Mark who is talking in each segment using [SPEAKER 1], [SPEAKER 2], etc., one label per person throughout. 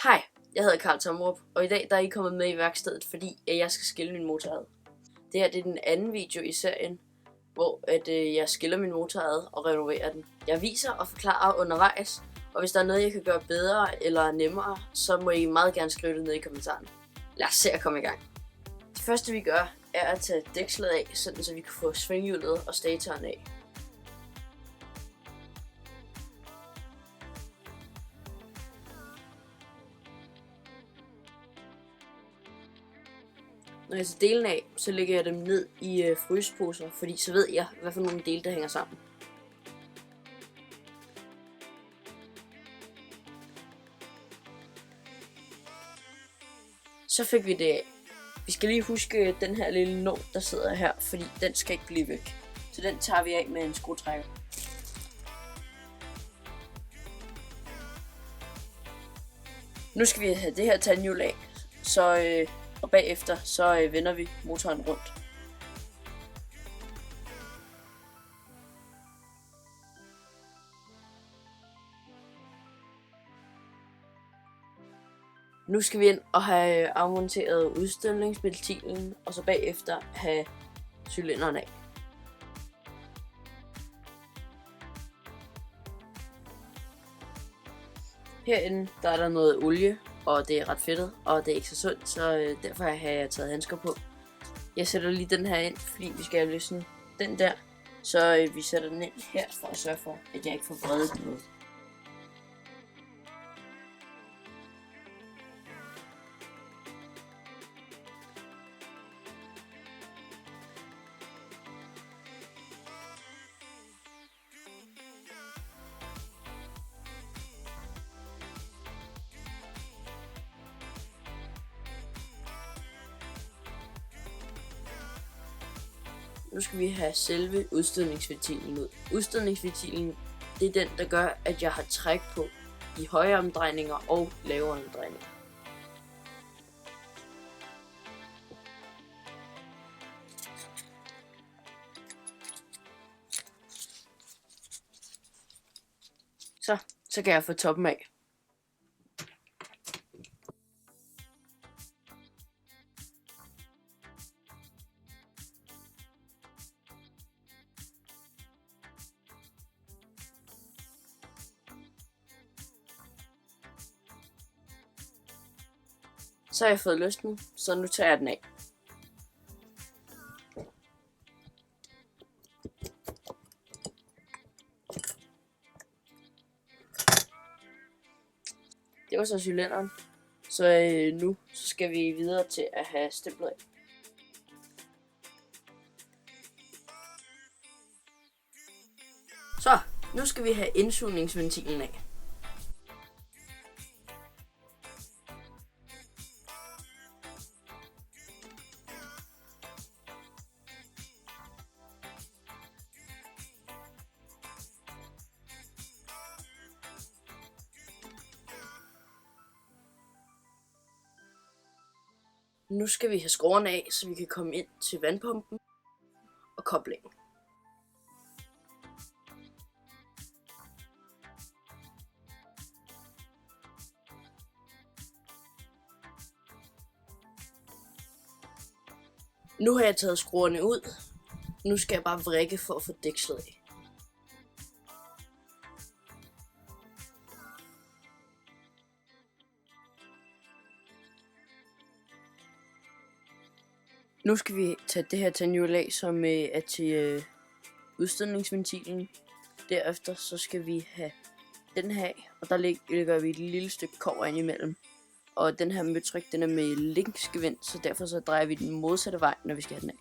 [SPEAKER 1] Hej, jeg hedder Karl Tomrup, og i dag der er I kommet med i værkstedet, fordi jeg skal skille min motor ad. Det her det er den anden video i serien, hvor jeg skiller min motor ad og renoverer den. Jeg viser og forklarer undervejs, og hvis der er noget, jeg kan gøre bedre eller nemmere, så må I meget gerne skrive det ned i kommentarerne. Lad os se at komme i gang. Det første vi gør, er at tage dækslet af, sådan så vi kan få svinghjulet og statoren af. Når jeg tager delen af, så lægger jeg dem ned i fryseposer, fordi så ved jeg, hvad for nogle dele, der hænger sammen. Så fik vi det af. Vi skal lige huske den her lille nål, der sidder her, fordi den skal ikke blive væk. Så den tager vi af med en skruetrækker. Nu skal vi have det her tandhjul af, og bagefter så vender vi motoren rundt. Nu skal vi ind og have afmonteret udstødningsventilen, og så bagefter have cylinderen af. Herinde der er der noget olie, og det er ret fedtet, og det er ikke så sundt, så derfor har jeg taget handsker på. Jeg sætter lige den her ind, fordi vi skal løsne den der, så vi sætter den ind her for at sørge for, at jeg ikke får vredet noget. Nu skal vi have selve udstødningsventilen ud. Udstødningsventilen, det er den, der gør, at jeg har træk på i højere omdrejninger og lavere omdrejninger. Så kan jeg få toppen af. Så har jeg fået løsnet, så nu tager jeg den af. Det var så cylinderen. Så nu skal vi videre til at have stemplet af. Så, nu skal vi have indsugningsventilen af. Nu skal vi have skruerne af, så vi kan komme ind til vandpumpen og koblingen. Nu har jeg taget skruerne ud. Nu skal jeg bare vrikke for at få dækslet af. Nu skal vi tage det her tandhjul af, som er til udstødningsventilen. Derefter så skal vi have den her af, og der lægger vi et lille stykke kobber ind imellem. Og den her møtrik, den er med linksgevind, så derfor så drejer vi den modsatte vej, når vi skal have den af.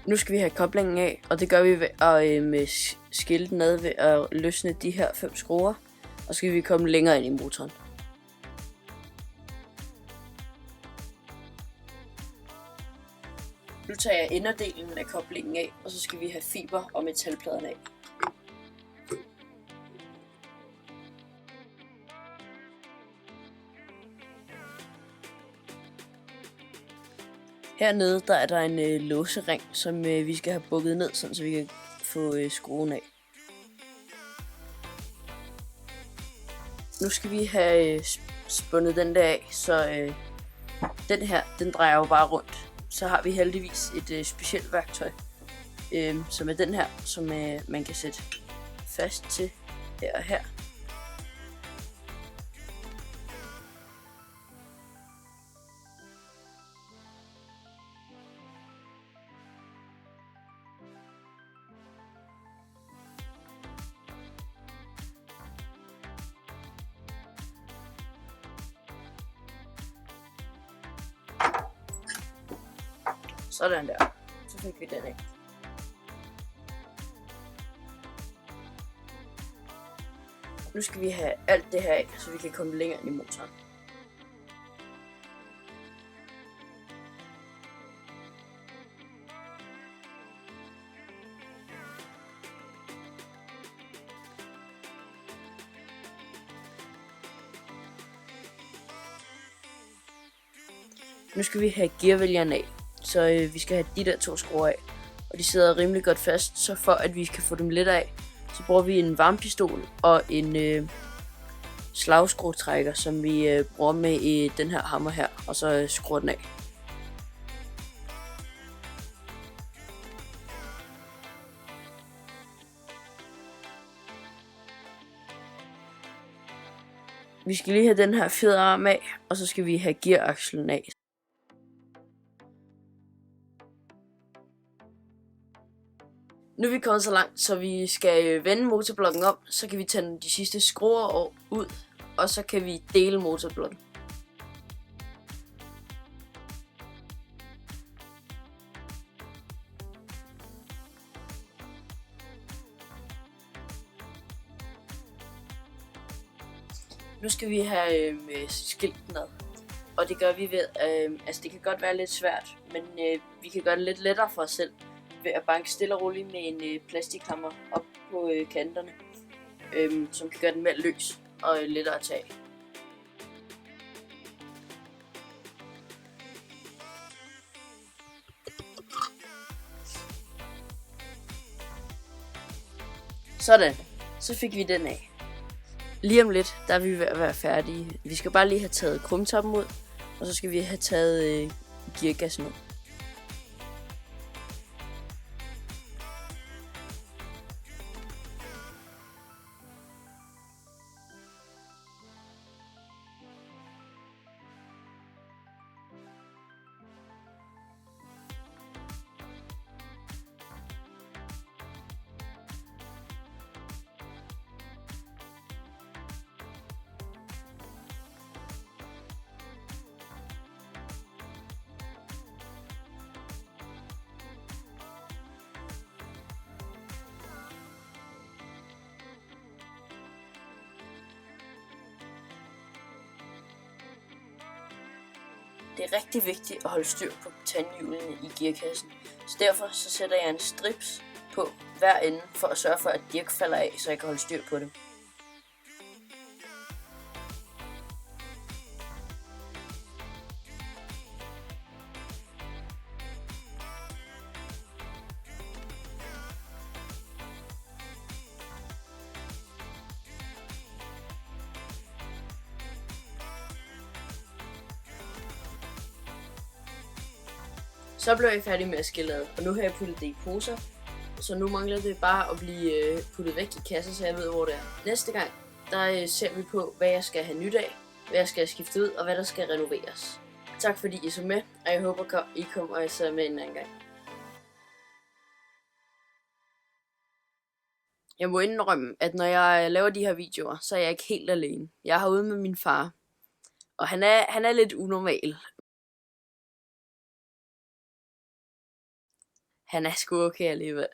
[SPEAKER 1] Nu skal vi have koblingen af, og det gør vi ved at med skille den ad ved at løsne de her 5 skruer. og så skal vi komme længere ind i motoren. Nu tager jeg inderdelen af koblingen af, og så skal vi have fiber og metalpladerne af. Hernede der er der en låsering, som vi skal have bukket ned, så vi kan få skruen af. Nu skal vi have spundet den der af, så den her, den drejer jo bare rundt. Så har vi heldigvis et specielt værktøj, som er den her, som man kan sætte fast til her og her. Sådan der. Så fik vi den af. Nu skal vi have alt det her af, så vi kan komme længere ind i motoren. Nu skal vi have gearvælgeren af. Så vi skal have de der 2 skruer af, og de sidder rimelig godt fast, så for at vi kan få dem lidt af, så bruger vi en varmepistol og en slagskruetrækker, som vi bruger med i den her hammer her, og så skruer den af. Vi skal lige have den her fjederarm af, og så skal vi have gearakslen af. Nu er vi kommet så langt, så vi skal vende motorblokken om, så kan vi tage de sidste skruer ud, og så kan vi dele motorblokken. Nu skal vi have skilten ad, og det gør vi ved, altså det kan godt være lidt svært, men vi kan gøre det lidt lettere for os selv ved at banke stille og roligt med en plastikhammer op på kanterne, som kan gøre den mere løs og lettere at tage. Sådan, så fik vi den af. Lige om lidt, der er vi ved at være færdige. Vi skal bare lige have taget krumtoppen ud, og så skal vi have taget geargassen ud. Det er rigtig vigtigt at holde styr på tandhjulene i gearkassen, så derfor så sætter jeg en strips på hver ende for at sørge for, at de ikke falder af, så jeg kan holde styr på dem. Så blev jeg færdig med at skille ad, og nu har jeg puttet det i poser, så nu mangler det bare at blive puttet væk i kasser, så jeg ved, hvor det er. Næste gang, der ser vi på, hvad jeg skal have nyt af, hvad jeg skal skifte ud, og hvad der skal renoveres. Tak fordi I så med, og jeg håber, I kommer og ser med en anden gang. Jeg må indrømme, at når jeg laver de her videoer, så er jeg ikke helt alene. Jeg er herude med min far, og han er lidt unormal. Han er sgu okay alligevel.